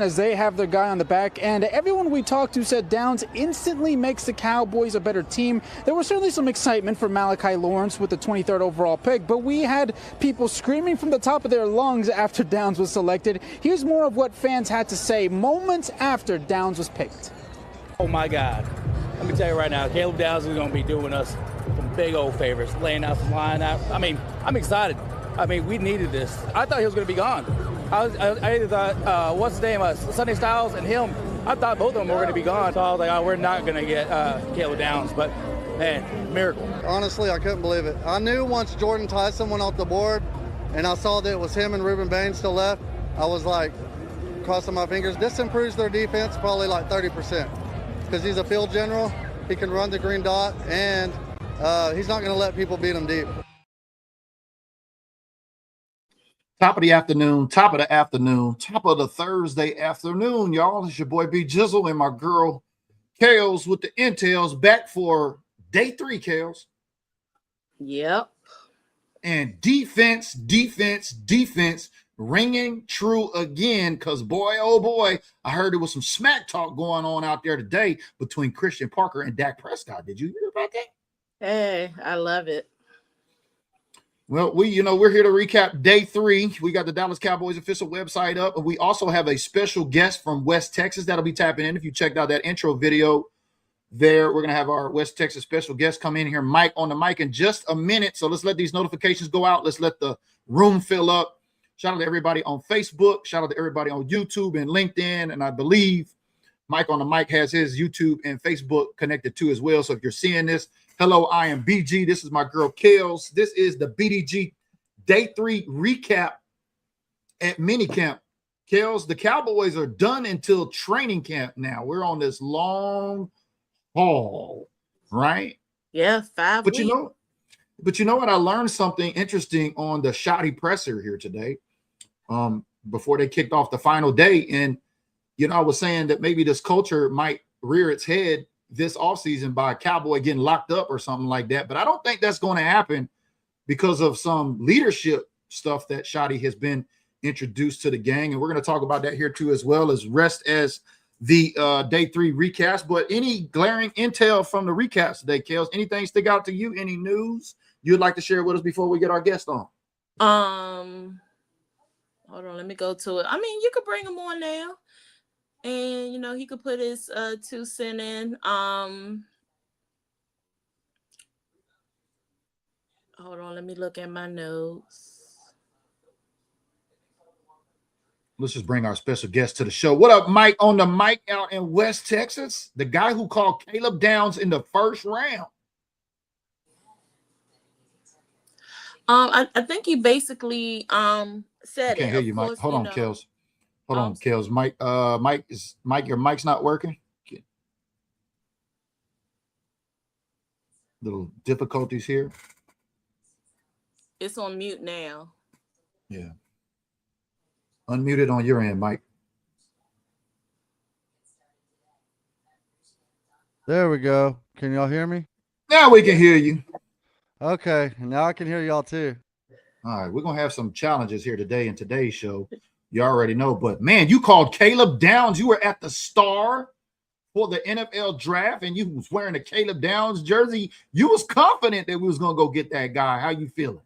as they have their guy on the back end. Everyone we talked to said Downs instantly makes the Cowboys a better team. There was certainly some excitement for Malachi Lawrence with the 23rd overall pick, but we had people screaming from the top of their lungs after Downs was selected. Here's more of what fans had to say moments after Downs was picked. Oh my God. Let me tell you right now, Caleb Downs is going to be doing us some big old favors, laying out some line out. I mean, I'm excited. I mean, we needed this. I thought he was going to be gone. I either thought, what's his name, Sunday Styles and him, I thought both of them were going to be gone. So I was like, oh, we're not going to get Caleb Downs. But, man, miracle. Honestly, I couldn't believe it. I knew once Jordan Tyson went off the board and I saw that it was him and Ruben Bain still left, I was like, crossing my fingers. This improves their defense probably like 30% because he's a field general. He can run the green dot, and he's not going to let people beat him deep. Top of the afternoon, top of the Thursday afternoon, y'all. It's your boy B Jizzle and my girl KELZ with the intels back for day 3, KELZ. Yep. And defense ringing true again, because boy, oh boy, I heard there was some smack talk going on out there today between Christian Parker and Dak Prescott. Did you hear about that? Hey, I love it. Well, we're here to recap day 3. We got the Dallas Cowboys official website up, and we also have a special guest from West Texas that'll be tapping in. If you checked out that intro video there, we're going to have our West Texas special guest come in here, Mike on the mic, in just a minute. So let's let these notifications go out. Let's let the room fill up. Shout out to everybody on Facebook. Shout out to everybody on YouTube and LinkedIn. And I believe Mike on the mic has his YouTube and Facebook connected too as well. So if you're seeing this, hello, I am BG. This is my girl KELZ. This is the BDG Day 3 recap at Minicamp. KELZ, the Cowboys are done until training camp now. We're on this long haul, right? Yeah, 5 weeks. But you know what? I learned something interesting on the Shoddy presser here today before they kicked off the final day. And, I was saying that maybe this culture might rear its head this offseason by a Cowboy getting locked up or something like that. But I don't think that's going to happen because of some leadership stuff that Shoddy has been introduced to the gang. And we're going to talk about that here too, as well as rest as the Day 3 recaps. But any glaring intel from the recaps today, KELZ? Anything stick out to you? Any news you'd like to share with us before we get our guest on? Hold on, let me go to it. I mean, you could bring him on now, and he could put his 2 cents in. Hold on, let me look at my notes. Let's just bring our special guest to the show. What up, Mike on the mic out in West Texas? The guy who called Caleb Downs in the first round. I think you basically said I can't hear you, Mike. Hold on, KELZ. Hold on, KELZ. Mike, your mic's not working. Little difficulties here. It's on mute now. Yeah. Unmuted on your end, Mike. There we go. Can y'all hear me? Now we can hear you. Okay, now I can hear y'all too. All right, we're going to have some challenges here today in today's show. You already know, but man, you called Caleb Downs. You were at the Star for the NFL draft, and you was wearing a Caleb Downs jersey. You was confident that we was going to go get that guy. How you feeling?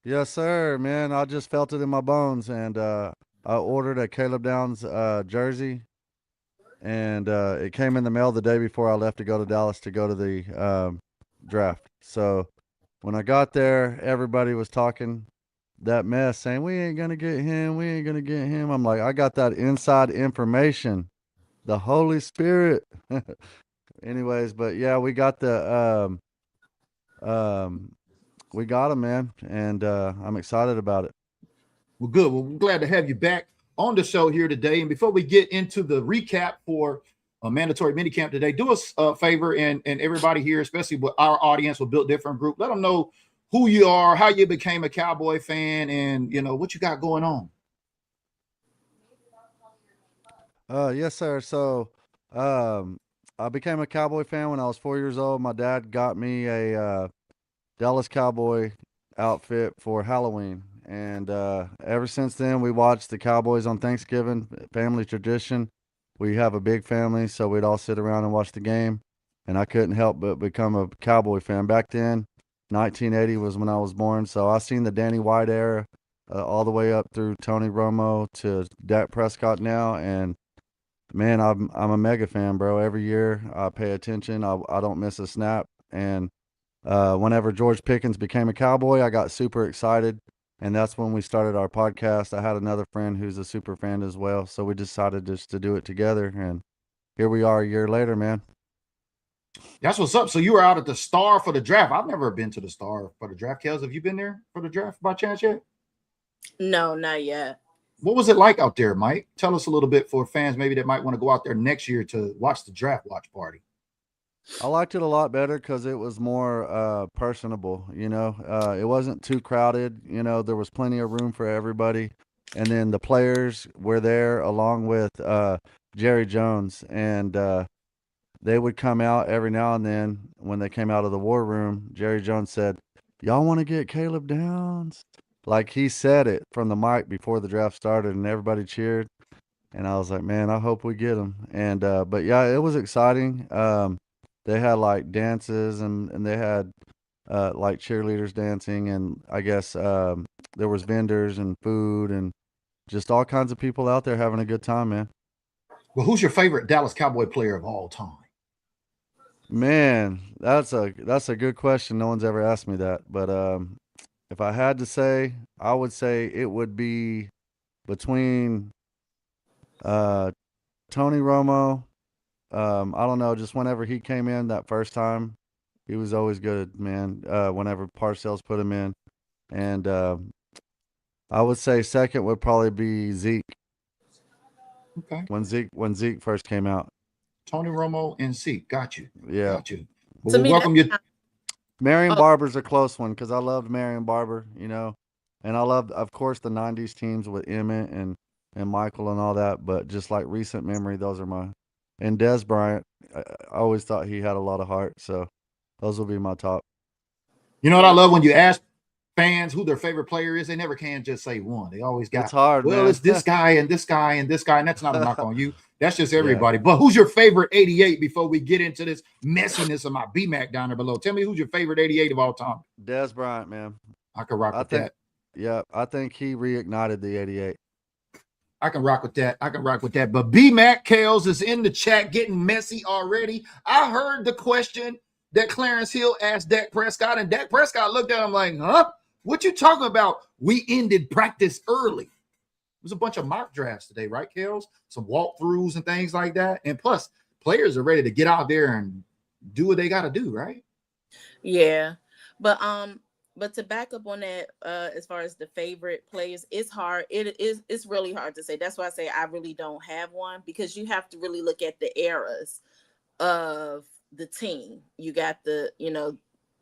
Yes, sir, man. I just felt it in my bones, and I ordered a Caleb Downs jersey, and it came in the mail the day before I left to go to Dallas to go to the draft. So when I got there, everybody was talking that mess, saying, we ain't going to get him. We ain't going to get him. I'm like, I got that inside information, the Holy Spirit. Anyways, but yeah, we got the we got him, man, and I'm excited about it. Well, good. Well, we're glad to have you back on the show here today. And before we get into the recap for a mandatory minicamp today, do us a favor, and everybody here, especially with our audience, will build different group. Let them know who you are, how you became a Cowboy fan, and what you got going on. Yes, sir. So I became a Cowboy fan when I was 4 years old. My dad got me a Dallas Cowboy outfit for Halloween, And ever since then, we watched the Cowboys on Thanksgiving, family tradition. We have a big family, so we'd all sit around and watch the game. And I couldn't help but become a Cowboy fan. Back then, 1980 was when I was born, so I seen the Danny White era all the way up through Tony Romo to Dak Prescott now, and man, I'm a mega fan, bro. Every year I pay attention. I don't miss a snap. And whenever George Pickens became a Cowboy, I got super excited, and that's when we started our podcast. I had another friend who's a super fan as well, so we decided just to do it together, and here we are a year later, man. That's what's up. So you were out at the Star for the draft. I've never been to the Star for the draft. KELZ, have you been there for the draft by chance yet? No, not yet. What was it like out there, Mike? Tell us a little bit for fans maybe that might want to go out there next year to watch the draft watch party. I liked it a lot better because it was more personable, you know. It wasn't too crowded, you know. There was plenty of room for everybody. And then the players were there along with Jerry Jones, and they would come out every now and then. When they came out of the war room, Jerry Jones said, "Y'all want to get Caleb Downs?" Like he said it from the mic before the draft started, and everybody cheered. And I was like, man, I hope we get him. And but yeah, it was exciting. They had like dances, and they had like cheerleaders dancing, and I guess there was vendors and food and just all kinds of people out there having a good time, man. Well, who's your favorite Dallas Cowboy player of all time? Man, that's a good question. No one's ever asked me that, but if I had to say, I would say it would be between Tony Romo. I don't know, just whenever he came in that first time, he was always good, man. Whenever Parcells put him in, and I would say second would probably be Zeke. Okay. When Zeke first came out. Tony Romo and Zeke. Got you. Yeah. Got you. Well, we'll welcome you. Marion Barber's a close one because I loved Marion Barber, you know, and I loved, of course, the '90s teams with Emmett and Michael and all that. But just like recent memory, those are my. And Des Bryant, I always thought he had a lot of heart, so those will be my top. You know what I love when you ask fans who their favorite player is? They never can just say one. They always got. It's hard. Well, man. It's this guy and this guy and this guy, and that's not a knock on you. That's just everybody. Yeah. But who's your favorite 88 before we get into this messiness of my BMAC down there below? Tell me who's your favorite 88 of all time. Des Bryant, man. I can rock with that. Yeah, I think he reignited the 88. I can rock with that. I can rock with that. But BMAC KELZ is in the chat getting messy already. I heard the question that Clarence Hill asked Dak Prescott, and Dak Prescott looked at him like, huh? What you talking about? We ended practice early. It was a bunch of mock drafts today, right, KELZ? Some walkthroughs and things like that. And plus, players are ready to get out there and do what they got to do, right? Yeah. But to back up on that, as far as the favorite players, it's hard. It's really hard to say. That's why I say I really don't have one, because you have to really look at the eras of the team. You got the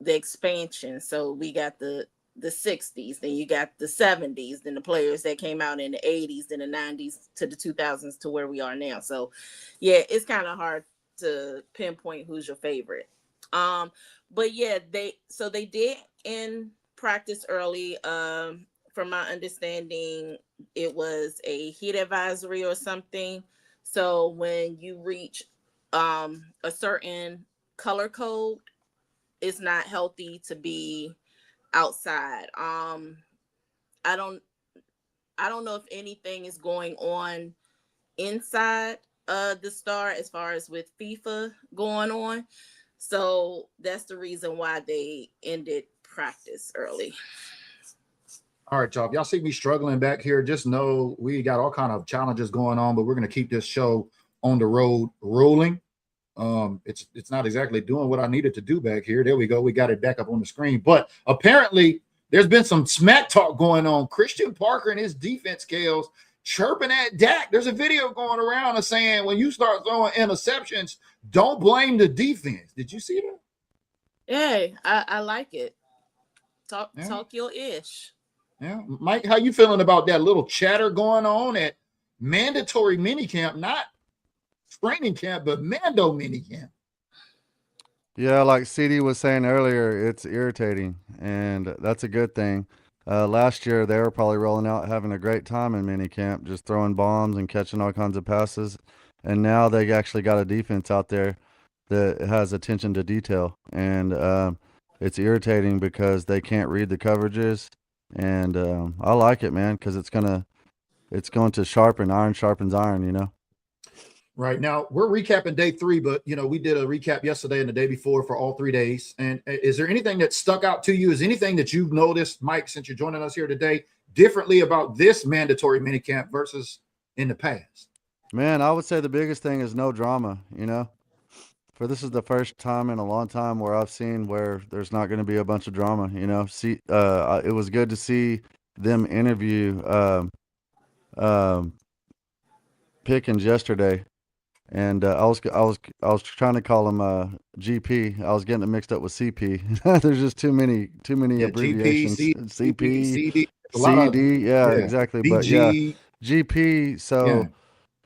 expansion. So we got the 60s, then you got the 70s, then the players that came out in the 80s, then the 90s to the 2000s to where we are now. So yeah, it's kind of hard to pinpoint who's your favorite. But yeah, they did in practice early. From my understanding, it was a heat advisory or something. So when you reach a certain color code, it's not healthy to be outside. I don't know if anything is going on inside the Star as far as with FIFA going on. So that's the reason why they ended practice early. All right, y'all. If y'all see me struggling back here, just know we got all kind of challenges going on, but we're going to keep this show on the road rolling. It's not exactly doing what I needed to do back here. There we go. We got it back up on the screen. But apparently there's been some smack talk going on. Christian Parker and his defense KELZ chirping at Dak. There's a video going around of saying when you start throwing interceptions, don't blame the defense. Did you see that? Yeah, I like it. Talk your ish. Yeah, Mike, how you feeling about that little chatter going on at mandatory minicamp, not training camp, but mando minicamp? Yeah, like CD was saying earlier, it's irritating, and that's a good thing. Last year, they were probably rolling out, having a great time in minicamp, just throwing bombs and catching all kinds of passes. And now they actually got a defense out there that has attention to detail. And it's irritating because they can't read the coverages. And I like it, man, because it's going to sharpen, iron sharpens iron, you know? Right now, we're recapping day 3, but we did a recap yesterday and the day before for all 3 days. And is there anything that stuck out to you? Is anything that you've noticed, Mike, since you're joining us here today, differently about this mandatory minicamp versus in the past? Man, I would say the biggest thing is no drama, you know? For this is the first time in a long time where I've seen where there's not going to be a bunch of drama, you know? It was good to see them interview um, Pickens yesterday. And I was trying to call him GP. I was getting it mixed up with CP. There's just too many abbreviations. GP, CP, CD, CD, yeah, exactly. BG, but yeah, GP. So yeah.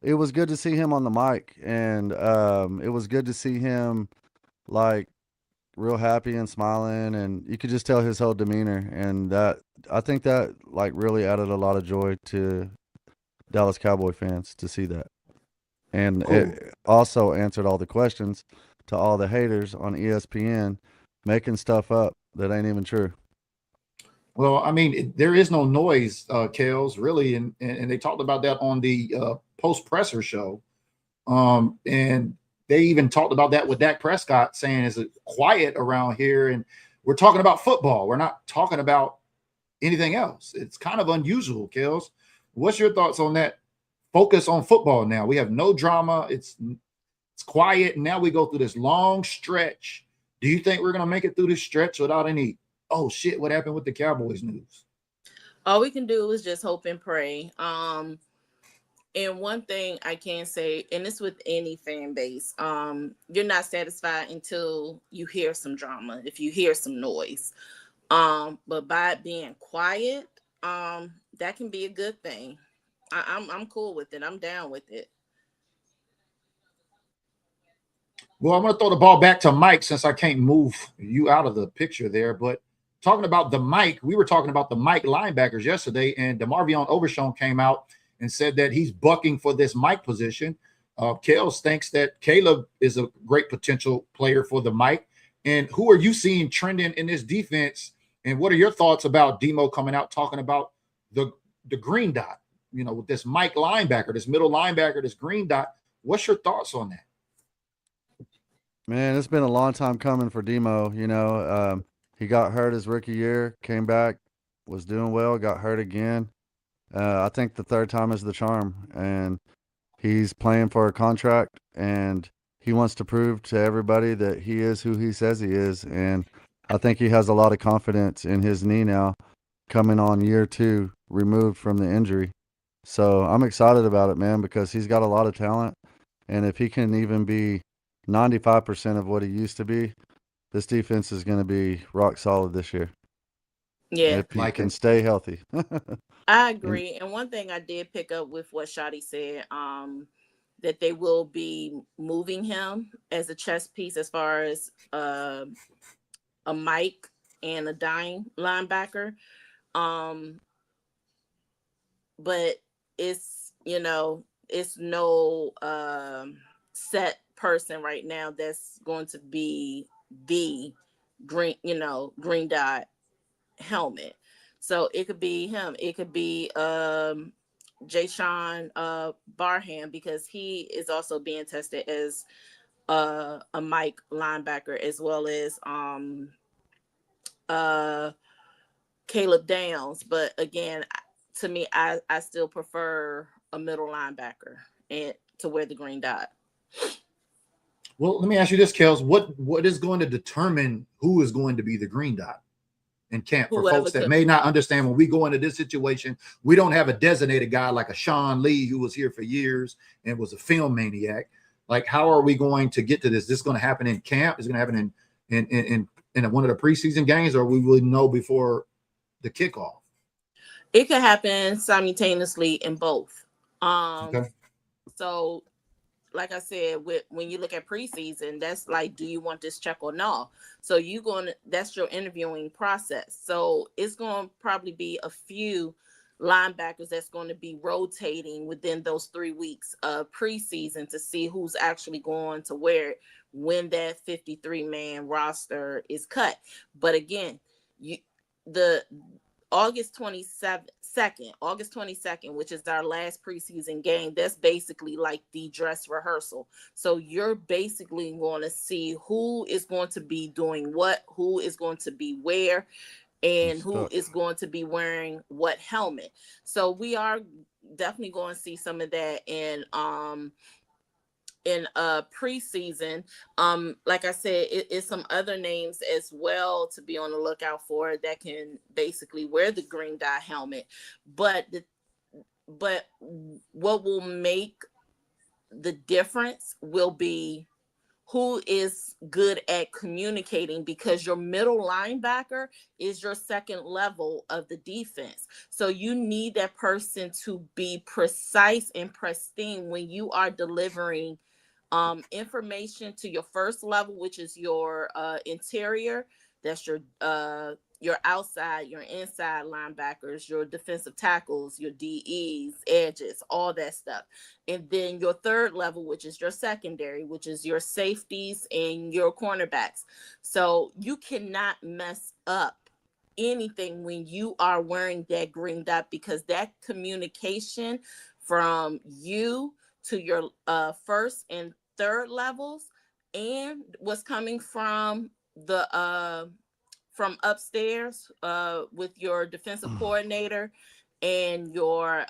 it was good to see him on the mic, and it was good to see him like real happy and smiling, and you could just tell his whole demeanor, and that I think that like really added a lot of joy to Dallas Cowboy fans to see that. And Cool. it also answered all the questions to all the haters on ESPN making stuff up that ain't even true. Well, I mean, there is no noise, KELZ, really, and they talked about that on the post-presser show. And they even talked about that with Dak Prescott, saying it's quiet around here, and we're talking about football. We're not talking about anything else. It's kind of unusual, KELZ. What's your thoughts on that? Focus on football now. We have no drama. It's quiet. And now we go through this long stretch. Do you think we're going to make it through this stretch without any, oh, shit, what happened with the Cowboys news? All we can do is just hope and pray. And one thing I can say, and it's with any fan base, you're not satisfied until you hear some drama, if you hear some noise. But by it being quiet, that can be a good thing. I'm cool with it. I'm down with it. Well, I'm going to throw the ball back to Mike since I can't move you out of the picture there. But talking about the Mike, we were talking about the Mike linebackers yesterday, and DeMarvion Overshown came out and said that he's bucking for this Mike position. KELZ thinks that Caleb is a great potential player for the Mike. And who are you seeing trending in this defense? And what are your thoughts about Demo coming out talking about the green dot? With this Mike linebacker, this middle linebacker, this green dot. What's your thoughts on that? Man, it's been a long time coming for Demo. He got hurt his rookie year, came back, was doing well, got hurt again. I think the third time is the charm, and he's playing for a contract, and he wants to prove to everybody that he is who he says he is. And I think he has a lot of confidence in his knee now, coming on year 2, removed from the injury. So I'm excited about it, man, because he's got a lot of talent. And if he can even be 95% of what he used to be, this defense is going to be rock solid this year. Yeah. If he can stay healthy. I agree. And one thing I did pick up with what Shotty said, that they will be moving him as a chess piece as far as a Mike and a dime linebacker. But it's no set person right now that's going to be the green dot helmet. So it could be him. It could be Jay-Sean Barham, because he is also being tested as a Mike linebacker, as well as Caleb Downs. But again, to me, I still prefer a middle linebacker and to wear the green dot. Well, let me ask you this, KELZ. What is going to determine who is going to be the green dot in camp? For folks that may not understand, when we go into this situation, we don't have a designated guy like a Sean Lee, who was here for years and was a film maniac. Like, how are we going to get to this? Is this going to happen in camp? Is it going to happen in one of the preseason games, or we will know before the kickoff? It could happen simultaneously in both. Okay. So like I said, when you look at preseason, that's like, do you want this check or no? So that's your interviewing process. So it's going to probably be a few linebackers that's going to be rotating within those 3 weeks of preseason to see who's actually going to wear it when that 53-man roster is cut. But again, the August 22nd, which is our last preseason game, that's basically like the dress rehearsal. So you're basically going to see who is going to be doing what, who is going to be where, and who is going to be wearing what helmet. So we are definitely going to see some of that in preseason. Like I said, it's some other names as well to be on the lookout for that can basically wear the green dye helmet. But what will make the difference will be who is good at communicating, because your middle linebacker is your second level of the defense. So you need that person to be precise and pristine when you are delivering information to your first level, which is your interior. That's your outside, your inside linebackers, your defensive tackles, your DEs, edges, all that stuff. And then your third level, which is your secondary, which is your safeties and your cornerbacks. So you cannot mess up anything when you are wearing that green dot, because that communication from you to your first and third levels, and what's coming from the from upstairs with your defensive coordinator and your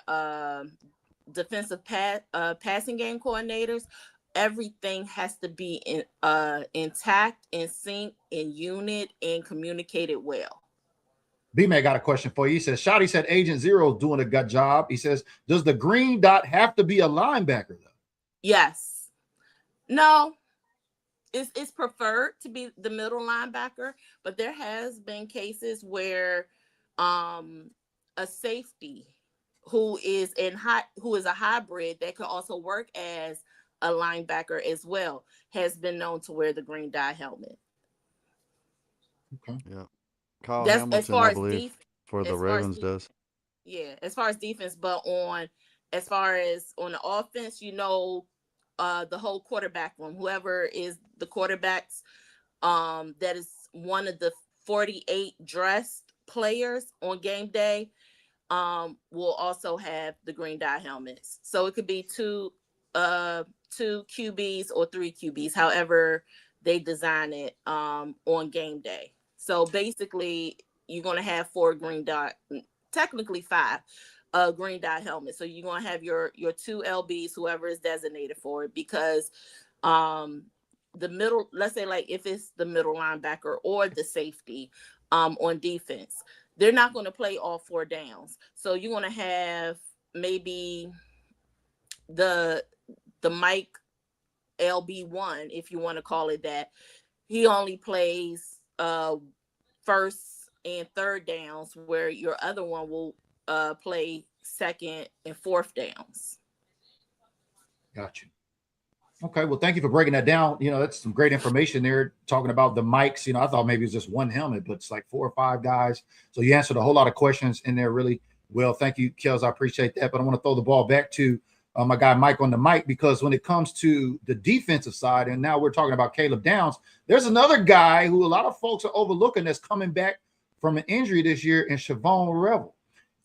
defensive passing game coordinators, everything has to be intact, in sync, in unit, and communicated well. B-Man got a question for you. He says, Shotty said Agent Zero is doing a good job. He says, does the green dot have to be a linebacker, though? Yes. No. It's preferred to be the middle linebacker, but there has been cases where a safety who is a hybrid that could also work as a linebacker as well has been known to wear the green dye helmet. Okay. Yeah. Kyle That's Hamilton, as far I as believe, for the Ravens does. Yeah, as far as defense, but as far as on the offense, the whole quarterback room, whoever is the quarterbacks, that is one of the 48 dressed players on game day, will also have the green dye helmets. So it could be two QBs or 3 QBs, however they design it on game day. So basically, you're going to have 4 green dot, technically 5. Green dot helmet. So you're going to have your 2 LBs, whoever is designated for it, because the middle, let's say like if it's the middle linebacker or the safety on defense, they're not going to play all 4 downs. So you're going to have maybe the Mike LB1, if you want to call it that. He only plays first and third downs, where your other one will play second and fourth downs. Gotcha. Okay, well, thank you for breaking that down. That's some great information there, talking about the mics. I thought maybe it was just one helmet, but it's like 4 or 5 guys. So you answered a whole lot of questions in there really well. Thank you, KELZ. I appreciate that. But I want to throw the ball back to my guy Mike on the mic, because when it comes to the defensive side, and now we're talking about Caleb Downs, there's another guy who a lot of folks are overlooking that's coming back from an injury this year, in Siobhan Revel.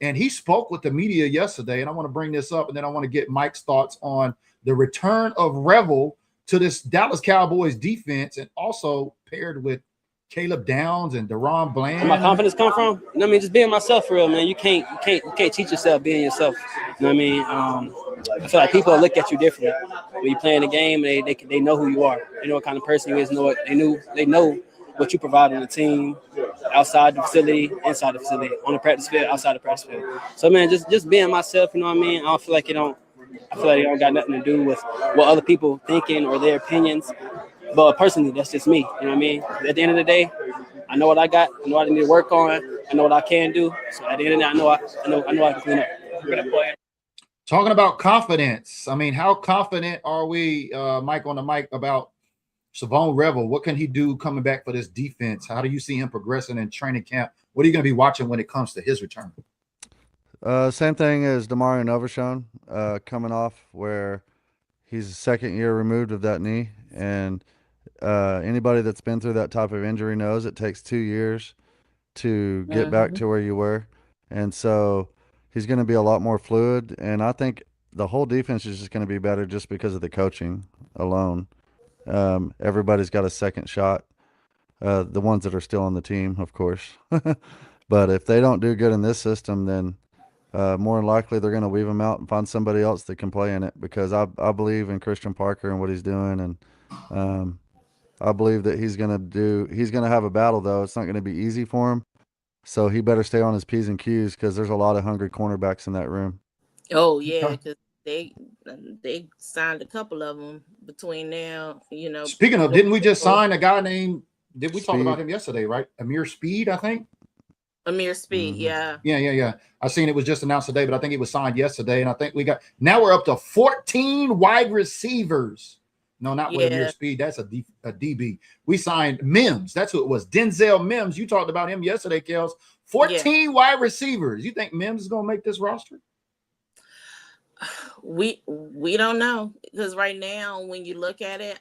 And he spoke with the media yesterday, and I want to bring this up, and then I want to get Mike's thoughts on the return of Revel to this Dallas Cowboys defense, and also paired with Caleb Downs and Deron Bland. Where my confidence come from? Just being myself for real, man. You can't teach yourself being yourself. You know what I mean? I feel like people look at you differently when you playing the game. They know who you are. They know what kind of person you is. They know what you provide on the team, outside the facility, inside the facility, on the practice field, outside the practice field. So man, just being myself. You know what I mean? I feel like it don't got nothing to do with what other people thinking or their opinions. But personally, that's just me. You know what I mean? At the end of the day, I know what I got. I know what I need to work on. I know what I can do. So at the end of the day, I know I can clean up. Talking about confidence. I mean, how confident are we, Mike on the mic, about Savon Revel? What can he do coming back for this defense? How do you see him progressing in training camp? What are you going to be watching when it comes to his return? Same thing as Demarion Overshown, coming off where he's a second year removed of that knee. And anybody that's been through that type of injury knows it takes 2 years to get back to where you were. And so he's going to be a lot more fluid. And I think the whole defense is just going to be better just because of the coaching alone. Everybody's got a second shot. The ones that are still on the team, of course. But if they don't do good in this system, then more than likely they're going to weave them out and find somebody else that can play in it, because I believe in Christian Parker and what he's doing. And I believe that he's going to have a battle, though. It's not going to be easy for him. So he better stay on his P's and Q's, because there's a lot of hungry cornerbacks in that room. Oh yeah, because they signed a couple of them between now. Speaking of, didn't we just sign a guy named? Did we talk Speed. about him yesterday? Right, Amir Speed, I think. Amir Speed, Mhm. yeah. Yeah. I seen it was just announced today, but I think it was signed yesterday, and I think now we're up to 14 wide receivers. No, not with Amir Speed. That's a DB. We signed Mims. That's who it was. Denzel Mims. You talked about him yesterday, KELZ. 14 wide receivers. You think Mims is going to make this roster? We don't know, because right now when you look at it,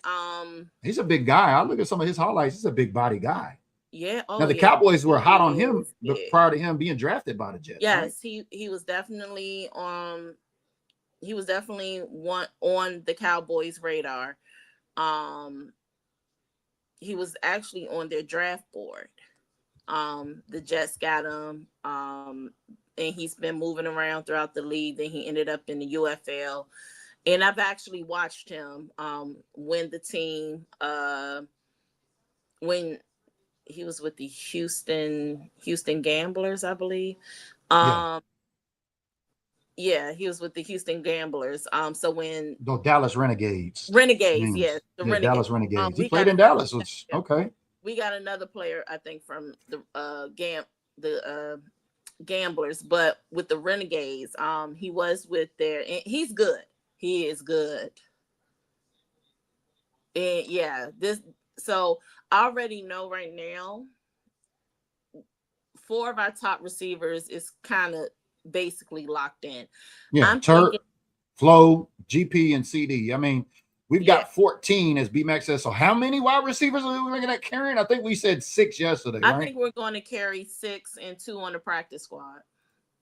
he's a big guy. I look at some of his highlights. He's a big body guy. Yeah. Now the Cowboys were hot on him prior to him being drafted by the Jets. Yes, right? he was definitely on the Cowboys' radar. He was actually on their draft board. The Jets got him, and he's been moving around throughout the league. Then he ended up in the UFL, and I've actually watched him when the team when he was with the Houston Gamblers, I believe. Yeah, he was with the Houston Gamblers. So when the Dallas Renegades. Yes, the Renegades. Dallas Renegades. He played in Dallas. Okay. We got another player, I think, from the Gamblers, but with the Renegades, he was with their. And he's good. He is good. And yeah, so I already know right now 4 of our top receivers is kind of basically locked in. Yeah, Turk, Flo, GP, and CD. I mean, we've got 14, as B-Max says. So how many wide receivers are we looking at carrying? I think we said 6 yesterday, right? I think we're going to carry 6 and 2 on the practice squad.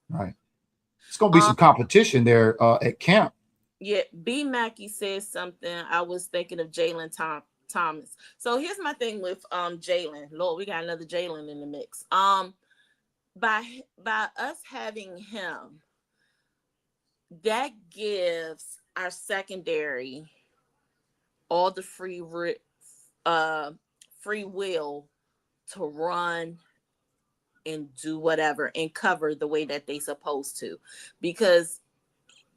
Right. It's going to be some competition there at camp. Yeah, B. Mackey says something. I was thinking of Jalen Thomas. So here's my thing with Jalen. Lord, we got another Jalen in the mix. By us having him, that gives our secondary all the free will to run and do whatever and cover the way that they supposed to, because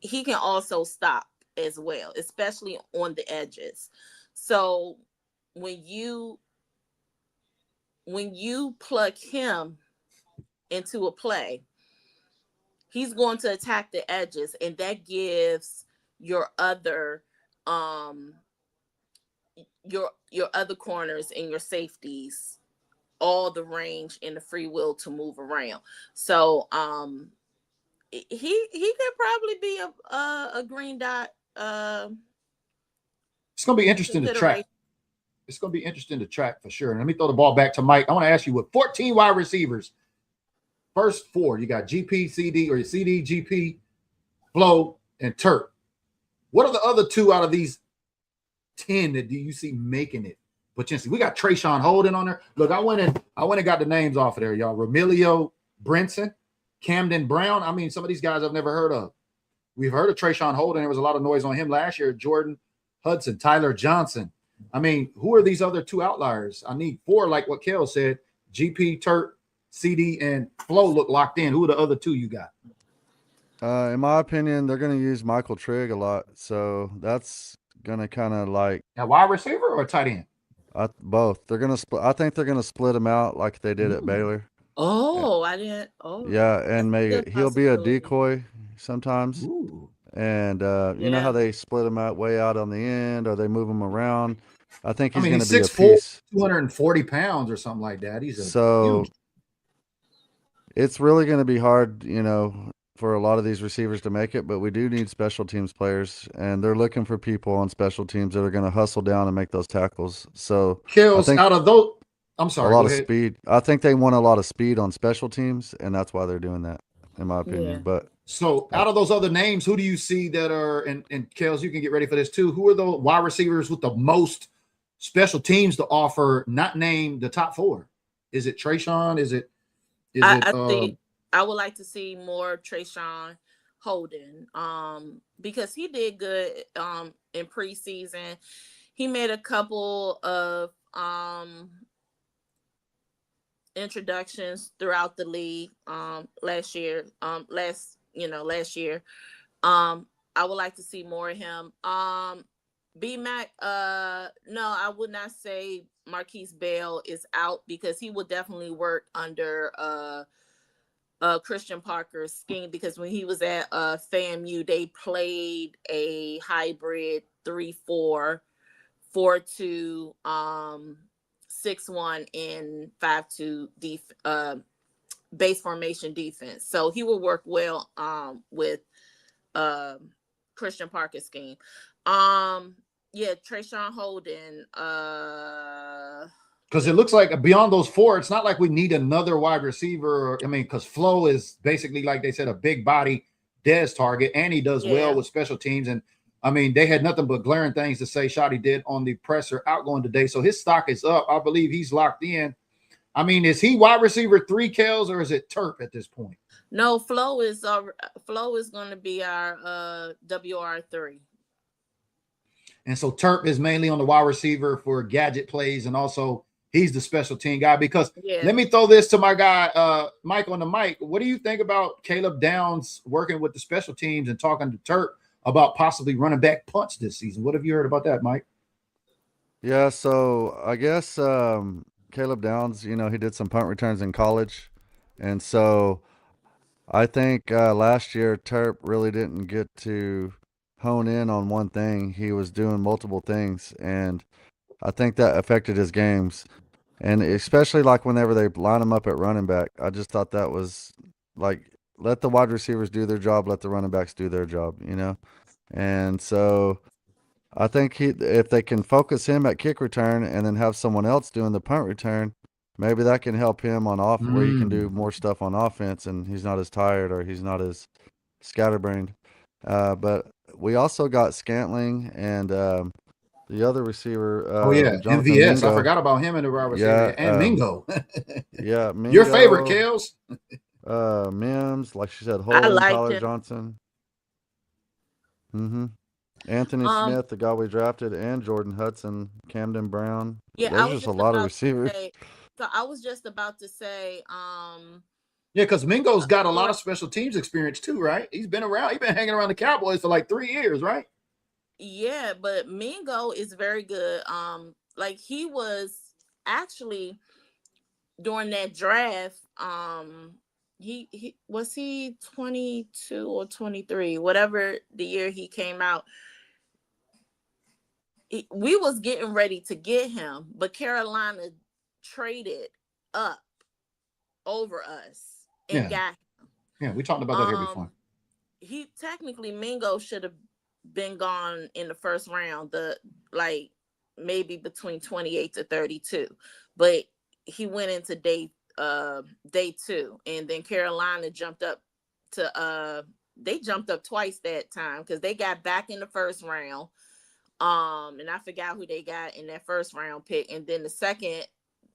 he can also stop as well, especially on the edges. So when you plug him into a play, he's going to attack the edges, and that gives your other your other corners and your safeties all the range and the free will to move around. So he could probably be a green dot. It's going to be interesting to track. It's going to be interesting to track for sure. And let me throw the ball back to Mike. I want to ask you, with 14 wide receivers, first 4, you got GP, CD, or CD, GP, Flo, and Turk. What are the other 2 out of these 10 that do you see making it potentially? We got Trayshawn Holden on there. Look, I went and got the names off of there, y'all. Romilio Brinson, Camden Brown. I mean, some of these guys I've never heard of. We've heard of Trayshawn Holden. There was a lot of noise on him last year. Jordan Hudson, Tyler Johnson. I mean, who are these other 2 outliers? I need 4, like what KELZ said. GP, Turk, CD, and Flo look locked in. Who are the other 2 you got? In my opinion, they're going to use Michael Trigg a lot. So that's going to kind of like a wide receiver or a tight end? Both. They're going to split. I think they're going to split them out like they did at Baylor. Oh, I didn't. Oh, yeah, and maybe he'll be a decoy sometimes. And you know Yeah. how they split him out way out on the end, or they move him around. I think I he's mean, going to he's be a 6'4", piece. 240 pounds or something like that. He's a So huge. it's really going to be hard, you know, for a lot of these receivers to make it, but we do need special teams players, and they're looking for people on special teams that are going to hustle down and make those tackles. So I KELZ, think out of those, I'm a sorry, lot go of ahead. speed. I think they want a lot of speed on special teams, and that's why they're doing that, in my Yeah. opinion. But So out of those other names, who do you see that are, and KELZ, you can get ready for this too, who are the wide receivers with the most special teams to offer, not named the top 4? Is it Trayshawn? Is it I think I would like to see more Trayshawn Holden, because he did good in preseason. He made a couple of introductions throughout the league last year. Last year. I would like to see more of him. B Mac, no, I would not say Marquise Bell is out, because he would definitely work under Christian Parker's scheme, because when he was at FAMU, they played a hybrid 3-4, 4-2, 6-1, and 5-2 base formation defense. So he will work well with Christian Parker's scheme. Yeah, Trayshawn Holden. because it looks like beyond those 4, it's not like we need another wide receiver. I mean, because Flo is basically, like they said, a big body Des target, and he does well with special teams. And I mean, they had nothing but glaring things to say Shotty did on the presser outgoing today. So his stock is up. I believe he's locked in. I mean, is he wide receiver 3, KELZ, or is it Turp at this point? No, Flo is going to be our WR3. And so Turp is mainly on the wide receiver for gadget plays, and also he's the special team guy. Because let me throw this to my guy, Mike on the mic. What do you think about Caleb Downs working with the special teams and talking to Turp about possibly running back punts this season? What have you heard about that, Mike? yeah, so I guess Caleb Downs, you know, he did some punt returns in college. And so I think last year Turp really didn't get to hone in on one thing. He was doing multiple things, and I think that affected his games. And especially like whenever they line him up at running back, I just thought that was like, let the wide receivers do their job, let the running backs do their job, you know? And so I think if they can focus him at kick return and then have someone else doing the punt return, maybe that can help him on off where he can do more stuff on offense, and he's not as tired or he's not as scatterbrained. But we also got Scantling and the other receiver, Jonathan MVS. Mingo. I forgot about him in the wide receiver. And Mingo. Yeah, Mingo. Your favorite, KELZ? Mims, like she said, I Holden, liked Tyler him. Johnson. Anthony Smith, the guy we drafted, and Jordan Hudson, Camden Brown. Yeah, there's just a lot of receivers. So I was just about to say, yeah, because Mingo's got a lot of special teams experience too, right? He's been around. He's been hanging around the Cowboys for like 3 years, right? Yeah, but Mingo is very good. Like he was actually during that draft. He was he 22 or 23, whatever the year he came out. We was getting ready to get him, but Carolina traded up over us and got him. Yeah, we talked about that here before. He technically, Mingo should have been gone in the first round, maybe between 28 to 32, but he went into day 2, and then Carolina jumped up to they jumped up twice that time, because they got back in the first round. And I forgot who they got in that first round pick. And then the second,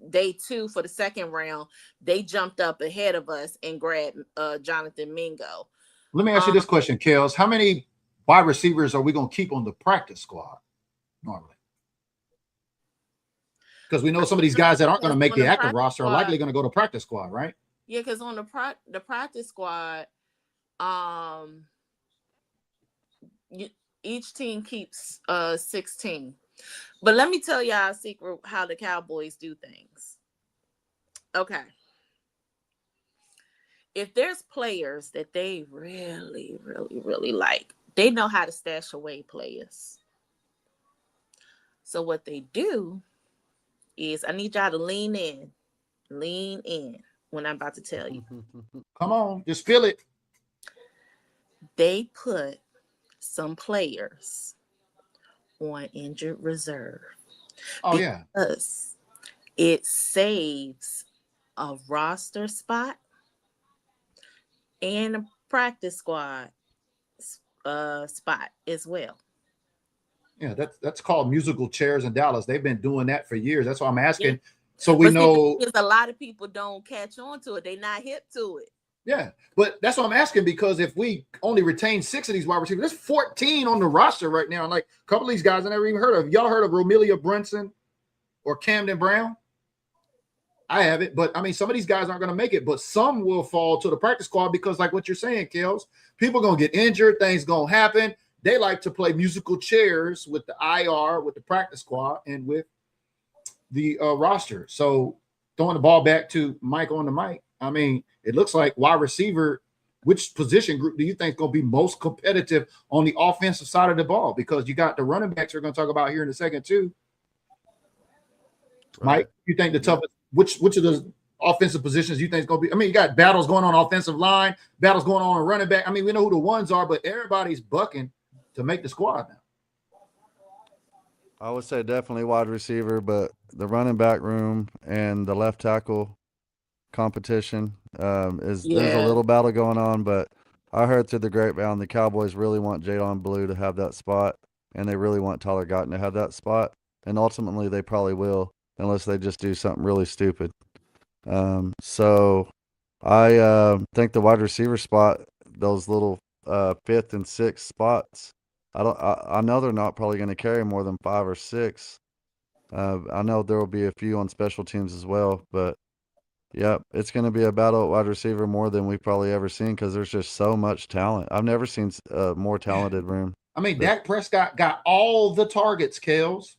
day 2 for the second round, they jumped up ahead of us and grabbed Jonathan Mingo. Let me ask you this question, KELZ. How many wide receivers are we going to keep on the practice squad normally? Because we know some of these guys that aren't going to make the active roster are likely going to go to practice squad, right? Yeah, because on the practice squad, each team keeps 16. But let me tell y'all a secret how the Cowboys do things. Okay. If there's players that they really, really, really like, they know how to stash away players. So what they do is, I need y'all to lean in when I'm about to tell you. Come on, just feel it. They put some players on injured reserve. Oh yeah. Because it saves a roster spot and a practice squad spot as well. Yeah, that's called musical chairs in Dallas. They've been doing that for years. That's why I'm asking. Yeah. So we But know because a lot of people don't catch on to it. They're not hip to it. Yeah, but that's what I'm asking, because if we only retain 6 of these wide receivers, there's 14 on the roster right now. And like a couple of these guys I never even heard of. Y'all heard of Romelia Brunson or Camden Brown? I haven't, but I mean, some of these guys aren't going to make it, but some will fall to the practice squad because, like what you're saying, KELZ, people are going to get injured, things going to happen. They like to play musical chairs with the IR, with the practice squad, and with the roster. So throwing the ball back to Mike on the mic, I mean, it looks like wide receiver, which position group do you think is going to be most competitive on the offensive side of the ball? Because you got the running backs we're going to talk about here in a second too. Right. Mike, you think the toughest, which of those offensive positions you think is going to be? I mean, you got battles going on offensive line, battles going on running back. I mean, we know who the ones are, but everybody's bucking to make the squad now. I would say definitely wide receiver, but the running back room and the left tackle competition there's a little battle going on, but I heard through the grapevine the Cowboys really want Jadon Blue to have that spot, and they really want Tyler Guyton to have that spot, and ultimately they probably will, unless they just do something really stupid. So I think the wide receiver spot, those little 5th and 6th spots, I know they're not probably going to carry more than 5 or 6. I know there will be a few on special teams as well, but yeah, it's going to be a battle at wide receiver more than we've probably ever seen, because there's just so much talent. I've never seen a more talented room. I mean, Dak Prescott got all the targets, KELZ.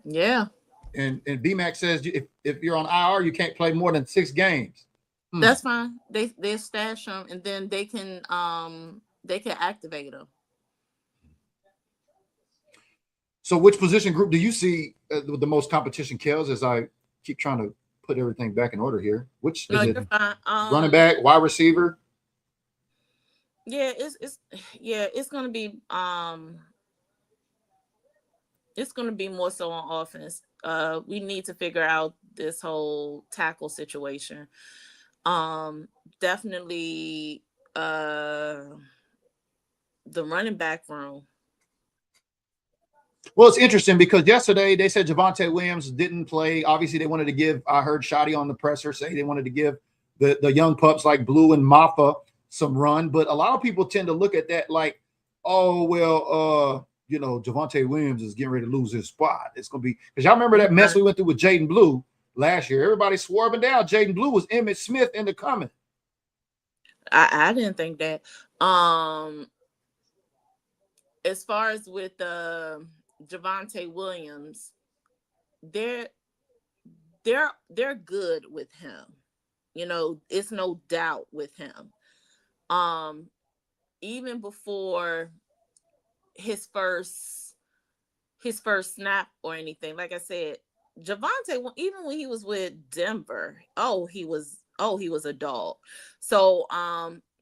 Yeah. And BMAC says if you're on IR, you can't play more than 6 games. That's fine. They stash them, and then they can activate them. So which position group do you see with the most competition, KELZ, as I keep trying to put everything back in order here? Which is it? Running back, wide receiver? Yeah, it's gonna be more so on offense. We need to figure out this whole tackle situation. Definitely the running back room. Well, it's interesting because yesterday they said Javonte Williams didn't play. Obviously, they wanted to give, I heard Shotty on the presser say they wanted to give the young pups like Blue and Maffa some run. But a lot of people tend to look at that like, oh, well, Javonte Williams is getting ready to lose his spot. It's going to be, because y'all remember that mess we went through with Jaden Blue last year. Everybody swore up and down Jaden Blue was Emmitt Smith in the coming. I didn't think that. As far as with Javonte Williams, they're good with him. It's no doubt with him. Even before his first snap or anything, like I said, Javonte, even when he was with Denver, he was a dog. So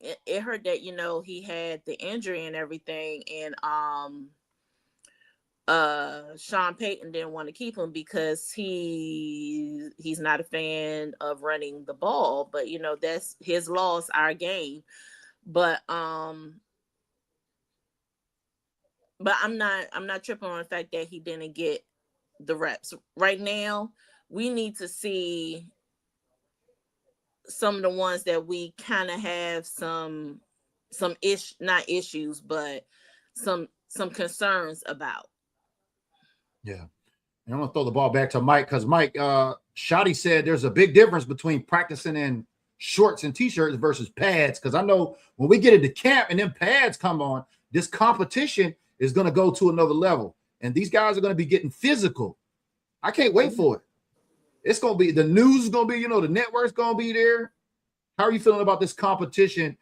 it hurt that he had the injury and everything, and Sean Payton didn't want to keep him because he's not a fan of running the ball, but that's his loss, our gain. But I'm not tripping on the fact that he didn't get the reps. Right now, we need to see some of the ones that we kind of have some not issues, but some concerns about. Yeah. And I'm going to throw the ball back to Mike, because Mike, Shotty said there's a big difference between practicing in shorts and T-shirts versus pads, because I know when we get into camp and then pads come on, this competition is going to go to another level. And these guys are going to be getting physical. I can't wait for it. It's going to be, the news is going to be, the network's going to be there. How are you feeling about this competition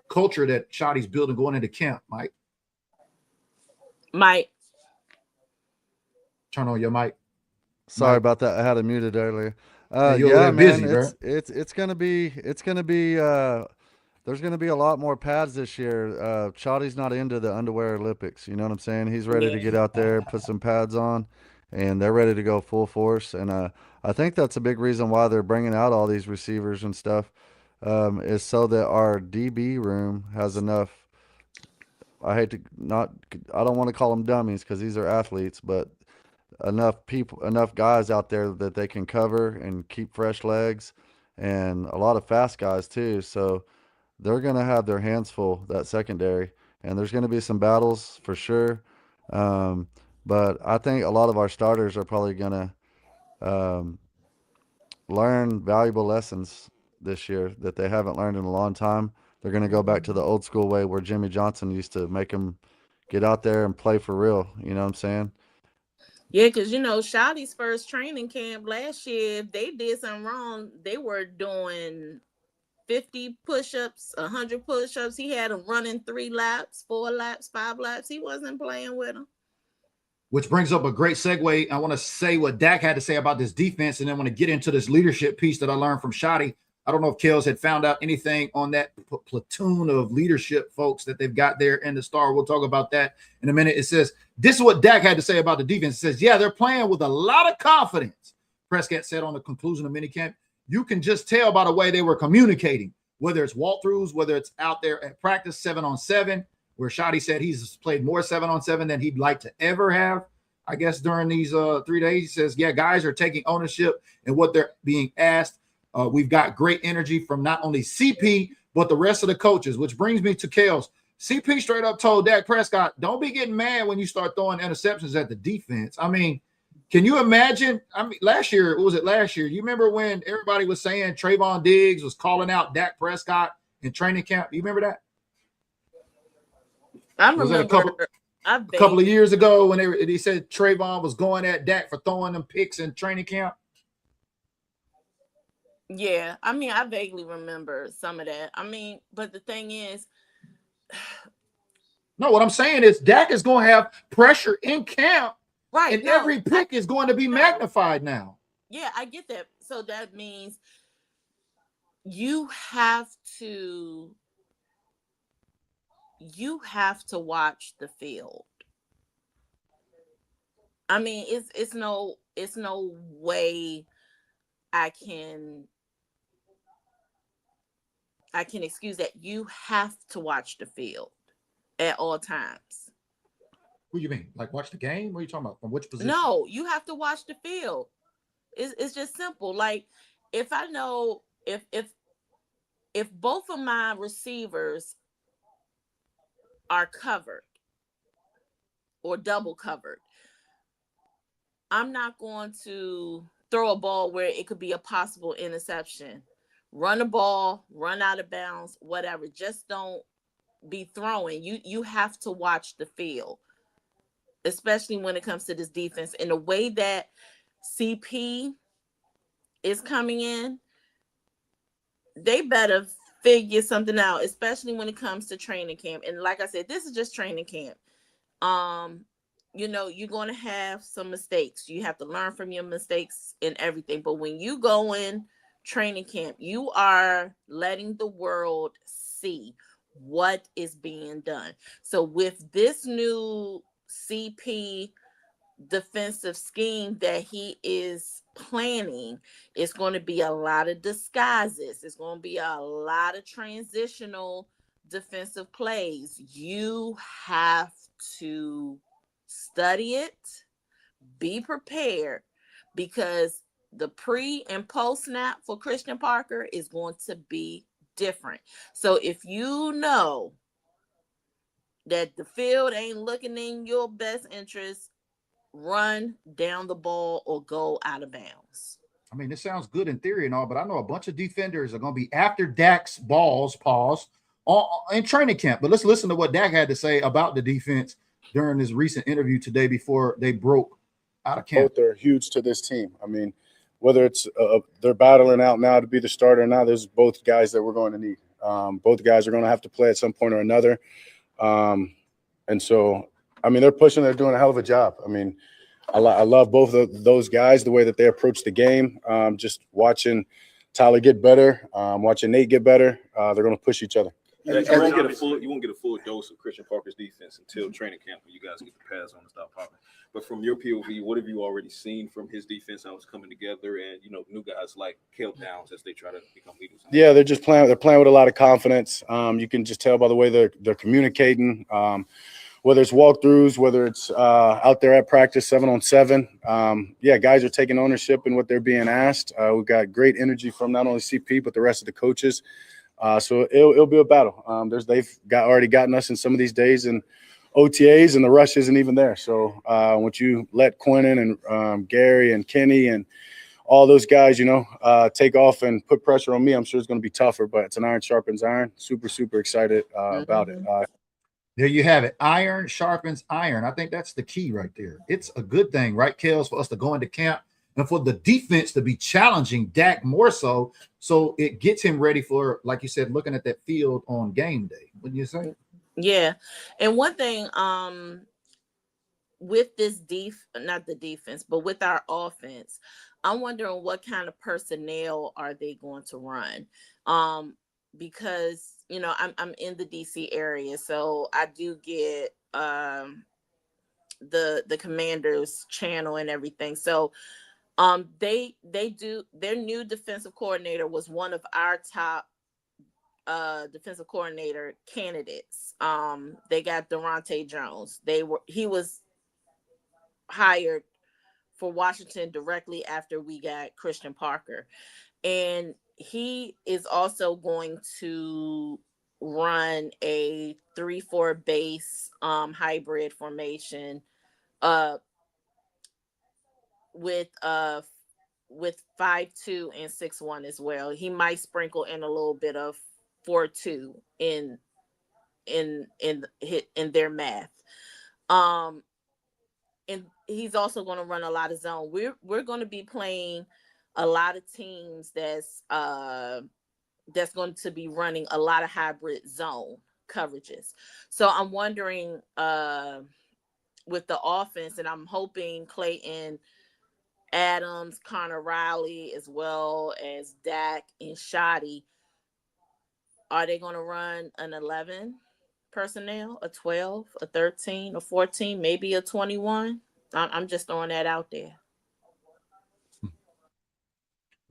culture that Shotty's building going into camp, Mike? Mike. Turn on your mic. Sorry Mike. about that. I had it muted earlier. Hey, you're Yeah, man, busy, bro. it's gonna be there's gonna be a lot more pads this year. Shotty's not into the underwear Olympics. You know what I'm saying? He's ready to get out there, put some pads on, and they're ready to go full force. And I think that's a big reason why they're bringing out all these receivers and stuff, is so that our DB room has enough. I don't want to call them dummies because these are athletes, but enough guys out there that they can cover and keep fresh legs, and a lot of fast guys too. So they're going to have their hands full, that secondary, and there's going to be some battles for sure. But I think a lot of our starters are probably going to learn valuable lessons this year that they haven't learned in a long time. They're going to go back to the old school way where Jimmy Johnson used to make them get out there and play for real. You know what I'm saying? Yeah, because, Shotty's first training camp last year, if they did something wrong, they were doing 50 push-ups, 100 push-ups. He had them running 3 laps, 4 laps, 5 laps. He wasn't playing with them. Which brings up a great segue. I want to say what Dak had to say about this defense, and then I want to get into this leadership piece that I learned from Shotty. I don't know if KELZ had found out anything on that platoon of leadership folks that they've got there in the star. We'll talk about that in a minute. It says, this is what Dak had to say about the defense. It says, yeah, they're playing with a lot of confidence. Prescott said on the conclusion of minicamp, you can just tell by the way they were communicating, whether it's walkthroughs, whether it's out there at practice 7-on-7, where Shotty said he's played more 7-on-7 than he'd like to ever have, I guess, during these 3 days. He says, yeah, guys are taking ownership in what they're being asked. We've got great energy from not only CP, but the rest of the coaches, which brings me to KELZ. CP straight up told Dak Prescott, don't be getting mad when you start throwing interceptions at the defense. I mean, can you imagine? I mean, last year, what was it last year? You remember when everybody was saying Trayvon Diggs was calling out Dak Prescott in training camp? You remember that? I remember a couple of years ago when they said Trayvon was going at Dak for throwing them picks in training camp? Yeah, I mean, I vaguely remember some of that. I mean, but the thing is, no, what I'm saying is Dak is going to have pressure in camp, right? And every pick is going to be magnified now. Yeah, I get that. So that means you have to watch the field. I mean, it's no way I can excuse that. You have to watch the field at all times. What do you mean? Like watch the game? What are you talking about? From which position? No, you have to watch the field. It's just simple. Like if I know if both of my receivers are covered or double covered, I'm not going to throw a ball where it could be a possible interception. Run a ball, run out of bounds, whatever. Just don't be throwing. You have to watch the field, especially when it comes to this defense. And the way that CP is coming in, they better figure something out, especially when it comes to training camp. And like I said, this is just training camp. You're going to have some mistakes. You have to learn from your mistakes and everything. But when you go in training camp, you are letting the world see what is being done. So with this new CP defensive scheme that he is planning, it's going to be a lot of disguises. It's going to be a lot of transitional defensive plays. You have to study it, be prepared, because the pre and post snap for Christian Parker is going to be different. So if you know that the field ain't looking in your best interest, run down the ball or go out of bounds. I mean, this sounds good in theory and all, but I know a bunch of defenders are going to be after Dak's balls, in training camp. But let's listen to what Dak had to say about the defense during his recent interview today before they broke out of camp. Both are huge to this team. I mean, whether it's they're battling out now to be the starter now, there's both guys that we're going to need. Both guys are going to have to play at some point or another. And so I mean, they're pushing. They're doing a hell of a job. I mean, I love both of those guys, the way that they approach the game. Just watching Tyler get better, watching Nate get better. They're going to push each other. You won't get a full dose of Christian Parker's defense until training camp when you guys get the pass on and stop popping. But from your POV, what have you already seen from his defense, how it's coming together, and new guys like KELZ Downs as they try to become leaders? Yeah, they're just playing. They're playing with a lot of confidence. You can just tell by the way they're communicating. Whether it's walkthroughs, whether it's out there at practice 7-on-7. Yeah, guys are taking ownership in what they're being asked. We've got great energy from not only CP but the rest of the coaches. So it'll be a battle. They've already gotten us in some of these days and OTAs, and the rush isn't even there. So once you let Quinnen and Gary and Kenny and all those guys, take off and put pressure on me, I'm sure it's going to be tougher. But it's an iron sharpens iron. Super, super excited about it. There you have it. Iron sharpens iron. I think that's the key right there. It's a good thing, right, KELZ, for us to go into camp and for the defense to be challenging Dak more so it gets him ready for, like you said, looking at that field on game day. Wouldn't you say? Yeah. And one thing, with this not the defense, but with our offense, I'm wondering what kind of personnel are they going to run? Because I'm in the DC area, so I do get the Commanders channel and everything. So they do, their new defensive coordinator was one of our top defensive coordinator candidates. They got Durante Jones. He was hired for Washington directly after we got Christian Parker, and he is also going to run a 3-4 base hybrid formation with 5-2 and 6-1 as well. He might sprinkle in a little bit of 4-2 in their math. And he's also going to run a lot of zone. We're going to be playing a lot of teams that's going to be running a lot of hybrid zone coverages. So I'm wondering with the offense, and I'm hoping Clayton Adams, Connor Riley, as well as Dak and Shoddy, are they going to run an 11 personnel, a 12, a 13, a 14, maybe a 21? I'm just throwing that out there.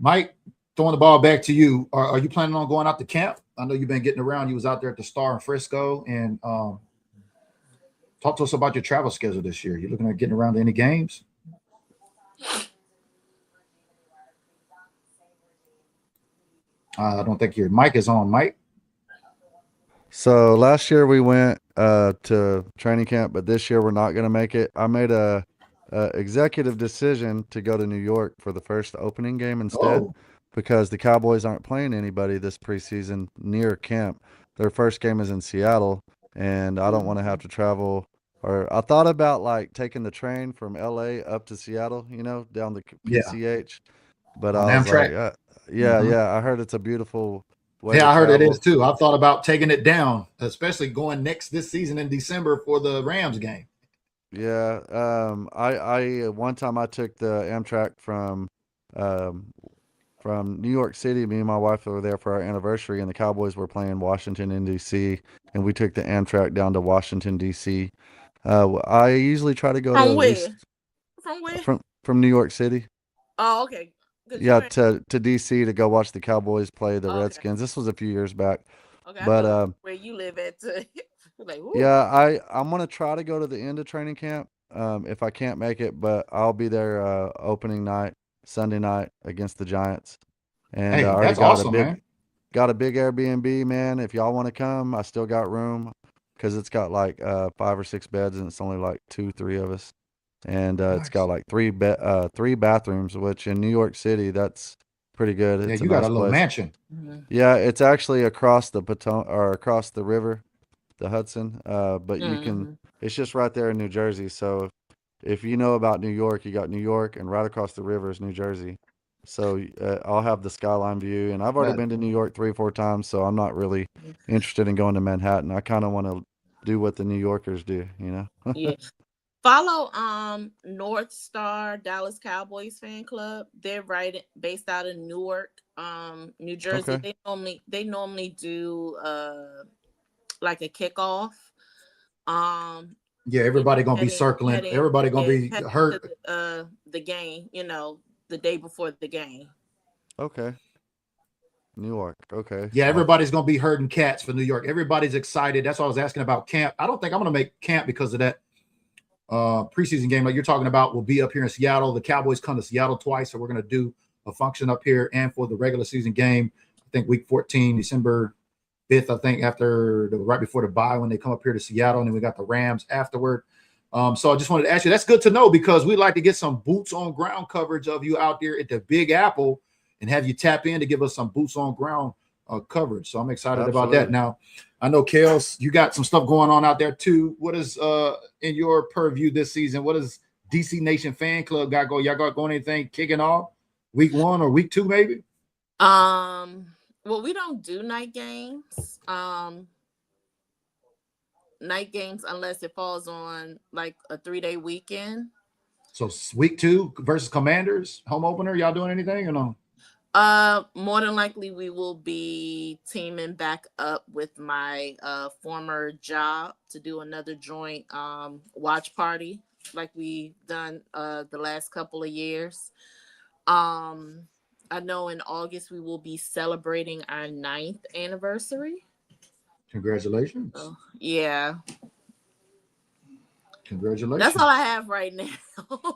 Mike, throwing the ball back to you. Are you planning on going out to camp? I know you've been getting around. You was out there at the Star in Frisco, and talk to us about your travel schedule this year. You looking at getting around to any games? I don't think your mic is on, Mike. So last year we went to training camp, but this year we're not going to make it. I made a executive decision to go to New York for the first opening game instead, because the Cowboys aren't playing anybody this preseason near camp. Their first game is in Seattle, and I don't want to have to travel. Or I thought about like taking the train from LA up to Seattle, down the PCH. But I was like, I heard it's a beautiful way to I heard travel. it is too. I've thought about taking it down, especially going this season in December for the Rams game. Yeah. I one time I took the Amtrak from New York City. Me and my wife were there for our anniversary, and the Cowboys were playing Washington in DC, and we took the Amtrak down to Washington DC. I usually try to go from to where? From where? From New York City. Oh, okay. Good to DC to go watch the Cowboys play the Redskins. This was a few years back. Okay, but where you live at? Like, I'm gonna try to go to the end of training camp. If I can't make it, but I'll be there opening night, Sunday night against the Giants. And I already got a big Airbnb, man. If y'all want to come, I still got room, because it's got like 5 or 6 beds, and it's only like 2-3 of us. And it's got like 3 bathrooms, which in New York City, that's pretty good. It's you got a little mansion. Yeah, it's actually across the across the river, the Hudson. But you can, it's just right there in New Jersey. So if you know about New York, you got New York, and right across the river is New Jersey. So I'll have the skyline view, and I've already been to New York 3 or 4 times, so I'm not really interested in going to Manhattan. I kind of want to do what the New Yorkers do, you know? Yeah. Follow North Star Dallas Cowboys fan club. They're based out of Newark, New Jersey. Okay. They normally do like a kickoff. Yeah, everybody gonna be circling. Everybody gonna be hurt. The game, you know, the day before the game. Okay. Newark. Okay. Yeah, everybody's gonna be herding cats for New York. Everybody's excited. That's why I was asking about camp. I don't think I'm gonna make camp because of that preseason game like you're talking about. Will be up here in Seattle. The Cowboys come to Seattle twice, so we're gonna do a function up here and for the regular season game. I think week 14, December 5th. I think right before the bye when they come up here to Seattle, and then we got the Rams afterward. So I just wanted to ask you. That's good to know because we'd like to get some boots on ground coverage of you out there at the Big Apple, and have you tap in to give us some boots on ground coverage. So I'm excited about that. Now, I know, KELZ, you got some stuff going on out there too. What is in your purview this season? What does DC Nation Fan Club got going? Y'all got going anything kicking off week 1 or week 2 maybe? Well, we don't do night games. Night games unless it falls on like a 3-day weekend. So week 2 versus Commanders, home opener. Y'all doing anything or no? More than likely we will be teaming back up with my former job to do another joint watch party like we've done the last couple of years. I know in August we will be celebrating our 9th anniversary. Congratulations. Yeah. Congratulations. That's all I have right now.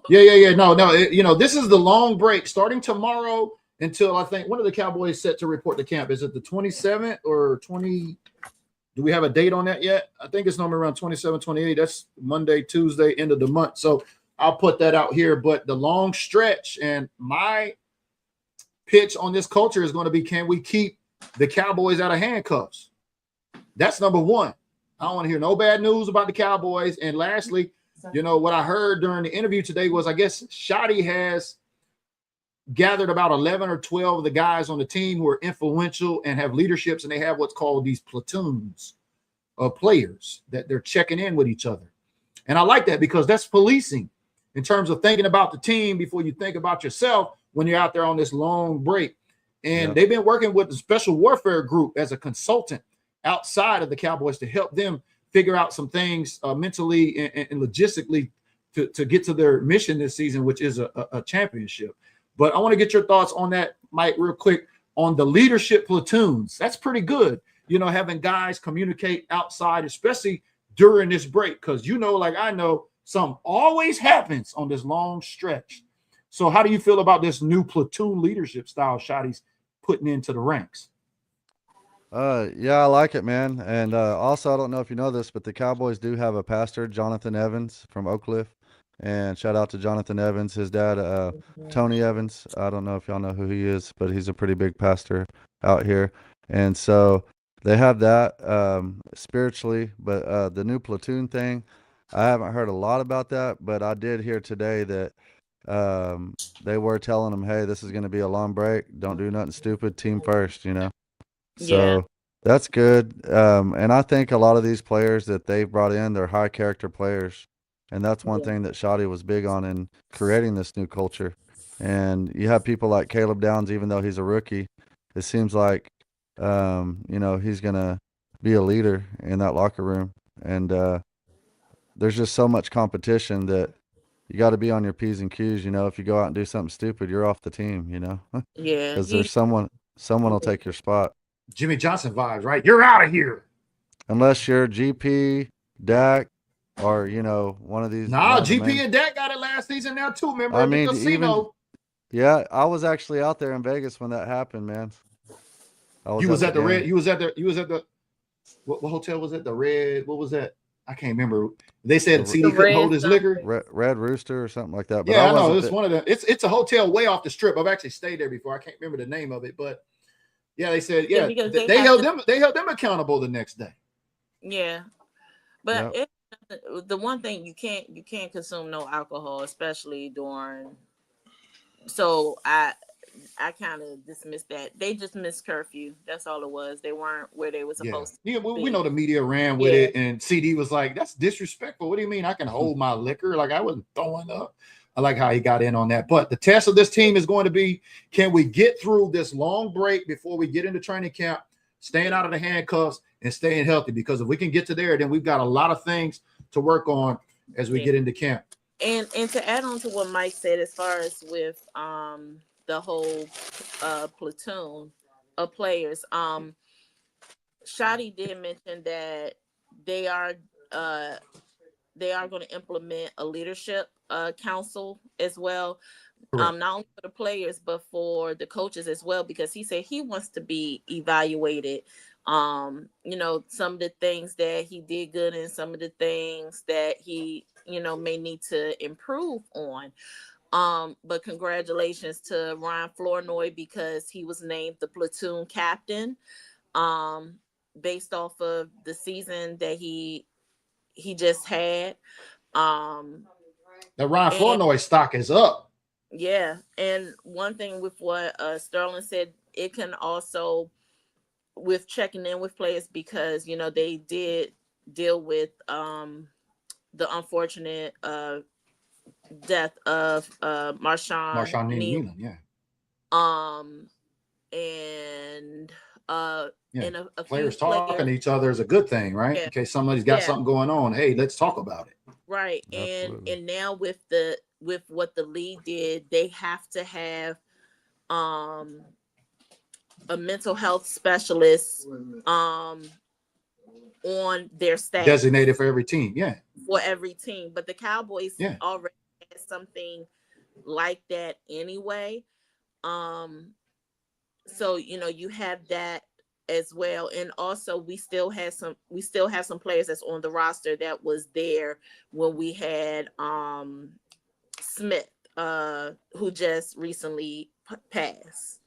Yeah. No. This is the long break starting tomorrow until I think when are the Cowboys set to report to camp? Is it the 27th or 20? Do we have a date on that yet? I think it's normally around 27, 28. That's Monday, Tuesday, end of the month. So I'll put that out here. But the long stretch and my pitch on this culture is going to be, can we keep the Cowboys out of handcuffs? That's number one. I don't want to hear no bad news about the Cowboys. And lastly, what I heard during the interview today was I guess Shotty has gathered about 11 or 12 of the guys on the team who are influential and have leaderships, and they have what's called these platoons of players that they're checking in with each other. And I like that because that's policing in terms of thinking about the team before you think about yourself when you're out there on this long break. And they've been working with the Special Warfare Group as a consultant outside of the Cowboys to help them figure out some things mentally and logistically to get to their mission this season, which is a championship. But I want to get your thoughts on that, Mike, real quick, on the leadership platoons. That's pretty good, having guys communicate outside, especially during this break, because like I know, something always happens on this long stretch. So how do you feel about this new platoon leadership style Shotty's putting into the ranks? Yeah, I like it, man. And also, I don't know if you know this, but the Cowboys do have a pastor, Jonathan Evans from Oak Cliff. And shout out to Jonathan Evans, his dad, Tony Evans. I don't know if y'all know who he is, but he's a pretty big pastor out here. And so they have that spiritually. But the new platoon thing, I haven't heard a lot about that, but I did hear today that they were telling them, hey, this is going to be a long break. Don't do nothing stupid. Team first, So that's good. And I think a lot of these players that they've brought in, they're high character players. And that's one thing that Shotty was big on in creating this new culture. And you have people like Caleb Downs, even though he's a rookie, it seems like, he's going to be a leader in that locker room. And there's just so much competition that you got to be on your P's and Q's. If you go out and do something stupid, you're off the team, Yeah. Because there's someone will take your spot. Jimmy Johnson vibes, right? You're out of here. Unless you're GP, Dak, or one of these. Nah, GP and Dak got it last season now too. Remember the casino? I was actually out there in Vegas when that happened, man. You was at the Red. You was at the. What hotel was it? The Red. What was that? I can't remember. They said CD couldn't hold his liquor. Red Rooster or something like that. But yeah, I know. It's one of the. It's a hotel way off the strip. I've actually stayed there before. I can't remember the name of it, but yeah, they said they held them accountable the next day. Yeah, but the one thing you can't consume no alcohol, especially during. So I kind of dismissed that. They just missed curfew. That's all it was. They weren't where they were Yeah, supposed yeah. to We be. know the media ran with Yeah. it, and CD was like, "That's disrespectful. What do you mean I can hold my liquor? Like I wasn't throwing up." I like how he got in on that. But the test of this team is going to be: can we get through this long break before we get into training camp, staying out of the handcuffs and staying healthy? Because if we can get to there, then we've got a lot of things to work on as we get into camp. And to add on to what Mike said, as far as with the whole platoon of players, Shotty did mention that they are going to implement a leadership council as well. Correct. Not only for the players but for the coaches as well, because he said he wants to be evaluated. Some of the things that he did good and some of the things that he may need to improve on. But congratulations to Ryan Flournoy, because he was named the platoon captain, based off of the season that he just had. The Ryan Flournoy stock is up. Yeah, and one thing with what Sterling said, it can also, with checking in with players, because they did deal with the unfortunate death of Marshawn Neal. Nealon, yeah. And Yeah. and a Players few talking players, to each other is a good thing, right? yeah, In case somebody's got yeah, something going on. Hey, let's talk about it. right. Absolutely. And now with what the league did, they have to have a mental health specialist on their staff Designated for every team. Yeah. for every team. But the Cowboys Yeah. already had something like that anyway. So you have that as well. And also we still have some players that's on the roster that was there when we had Smith, who just recently passed.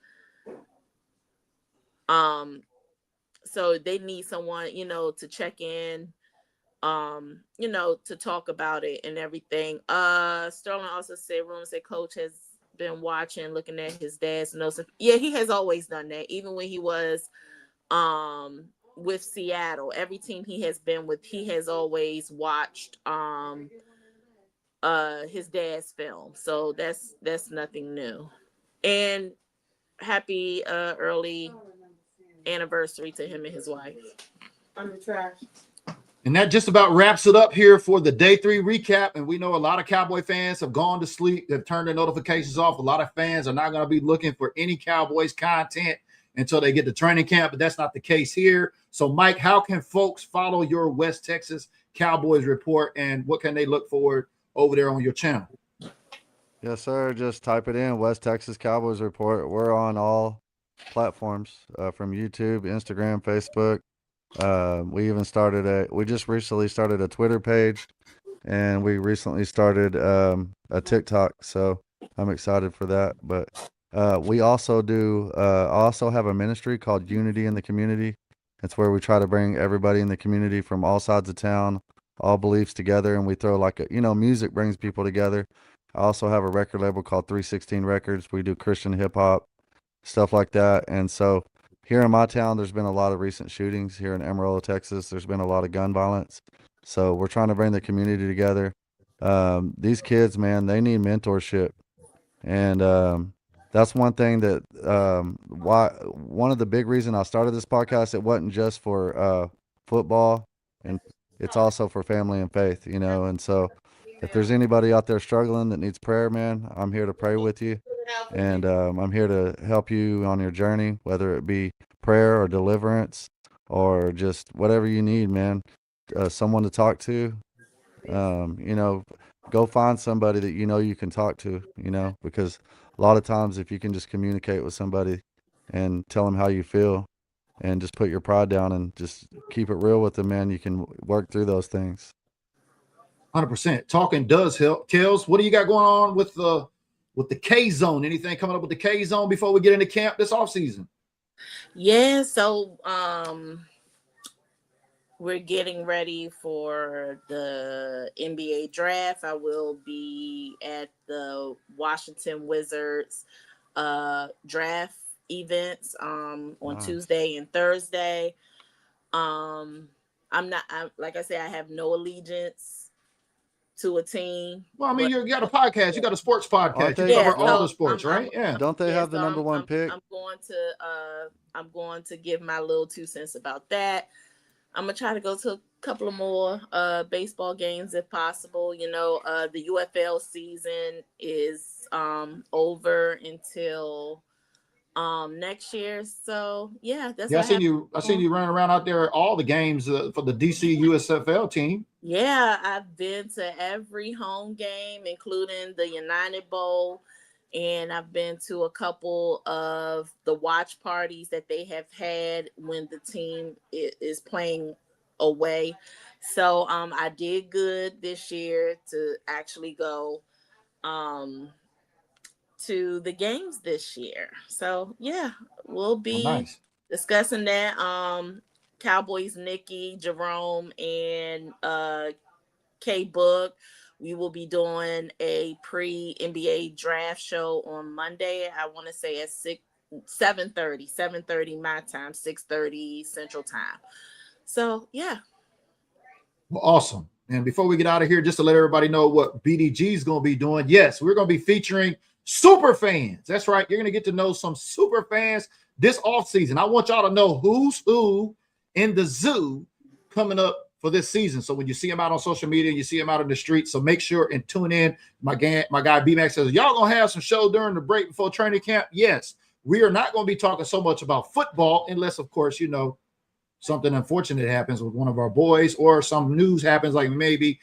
So they need someone, to check in, to talk about it and everything. Sterling also said, Room said coach has been watching, looking at his dad's notes. Yeah, he has always done that. Even when he was with Seattle, every team he has been with, he has always watched his dad's film. So that's nothing new. And happy early anniversary to him and his wife. I'm the trash. And that just about wraps it up here for the day 3 recap. And we know a lot of Cowboy fans have gone to sleep. They've turned their notifications off. A lot of fans are not going to be looking for any Cowboys content until they get to training camp, but that's not the case here. So, Mike, how can folks follow your West Texas Cowboys report, and what can they look forward over there on your channel? Yes, sir. Just type it in, West Texas Cowboys Report. We're on all platforms, from YouTube, Instagram, Facebook. We just recently started a Twitter page, and we recently started a TikTok. So I'm excited for that. But we also also have a ministry called Unity in the Community. It's where we try to bring everybody in the community from all sides of town, all beliefs together, and we throw music brings people together. I also have a record label called 316 Records. We do Christian hip hop, stuff like that. And so here in my town, there's been a lot of recent shootings here in Amarillo, Texas. There's been a lot of gun violence. So we're trying to bring the community together. These kids, man, they need mentorship. And that's one thing that one of the big reasons I started this podcast, it wasn't just for football, and it's also for family and faith, and so if there's anybody out there struggling that needs prayer, man, I'm here to pray with you. And I'm here to help you on your journey, whether it be prayer or deliverance or just whatever you need, man. Someone to talk to, go find somebody that you can talk to, because a lot of times if you can just communicate with somebody and tell them how you feel and just put your pride down and just keep it real with them, man, you can work through those things. 100%. Talking does help. KELZ, what do you got going on with the K Zone? Anything coming up with the K Zone before we get into camp this offseason? Yeah, so we're getting ready for the NBA draft. I will be at the Washington Wizards draft events on Tuesday and Thursday. Like I said, I have no allegiance to a team. Well, I mean, you got a podcast. You got a sports podcast. You cover all the sports, right? Yeah. Don't they have the number one pick? I'm going to give my little 2 cents about that. I'm gonna try to go to a couple of more baseball games if possible. You know, the UFL season is over until next year. So yeah, that's I seen you running around out there at all the games for the DC USFL team. Yeah, I've been to every home game, including the United Bowl, and I've been to a couple of the watch parties that they have had when the team is playing away. So I did good this year to actually go to the games this year. So yeah, we'll be discussing that. Cowboys, Nikki, Jerome, and K Book. We will be doing a pre-NBA draft show on Monday. I want to say at 7:30 my time, 6:30 Central Time. So yeah. Well, awesome. And before we get out of here, just to let everybody know what BDG is going to be doing. Yes, we're going to be featuring super fans. That's right. You're going to get to know some super fans this offseason. I want y'all to know who's who in the zoo coming up for this season. So when you see them out on social media, you see them out in the street. So make sure and tune in. My guy B-Max says, y'all going to have some show during the break before training camp? Yes. We are not going to be talking so much about football unless, of course, you know, something unfortunate happens with one of our boys or some news happens, like maybe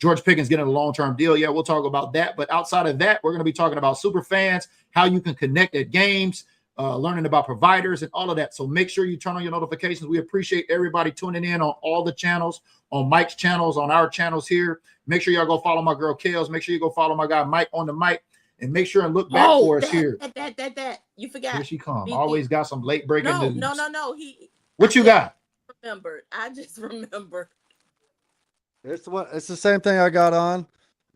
George Pickens getting a long-term deal. Yeah, we'll talk about that. But outside of that, we're going to be talking about super fans, how you can connect at games, learning about providers and all of that. So make sure you turn on your notifications. We appreciate everybody tuning in on all the channels, on Mike's channels, on our channels here. Make sure y'all go follow my girl KELZ. Make sure you go follow my guy Mike on the mic, and make sure and look back for us here. You forgot. Here she comes. Always got some late breaking news. No. What you got? I just remembered. It's the same thing I got on.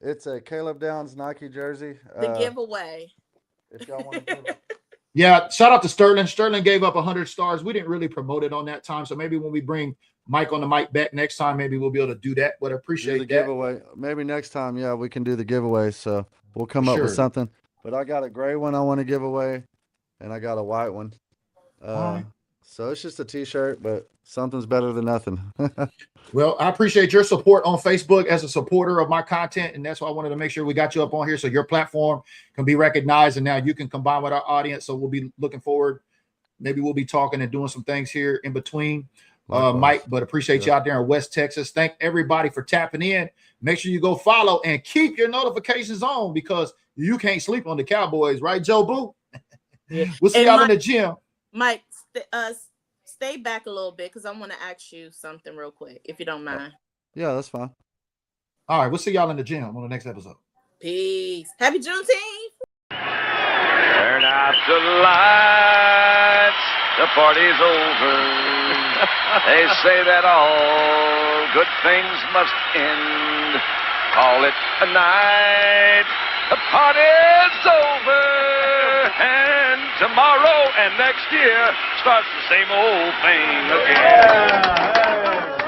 It's a Caleb Downs Nike jersey. The giveaway. If y'all want to give it. Yeah, shout out to Sterling. Sterling gave up 100 stars. We didn't really promote it on that time, so maybe when we bring Mike on the mic back next time, maybe we'll be able to do that. But I appreciate the giveaway. Maybe next time, yeah, we can do the giveaway. So we'll come up with something. But I got a gray one I want to give away, and I got a white one. So it's just a T-shirt, but something's better than nothing. Well, I appreciate your support on Facebook as a supporter of my content, and that's why I wanted to make sure we got you up on here so your platform can be recognized, and now you can combine with our audience. So we'll be looking forward. Maybe we'll be talking and doing some things here in between, Mike, but appreciate you out there in West Texas. Thank everybody for tapping in. Make sure you go follow and keep your notifications on because you can't sleep on the Cowboys, right, Joe Boo? Yeah. We'll see y'all in the gym. Mike, stay back a little bit because I want to ask you something real quick, if you don't mind. Yeah, that's fine. All right, we'll see y'all in the gym on the next episode. Peace. Happy Juneteenth. Turn out the lights. The party's over. They say that all good things must end. Call it a night. The party's over. And tomorrow and next year starts the same old thing again.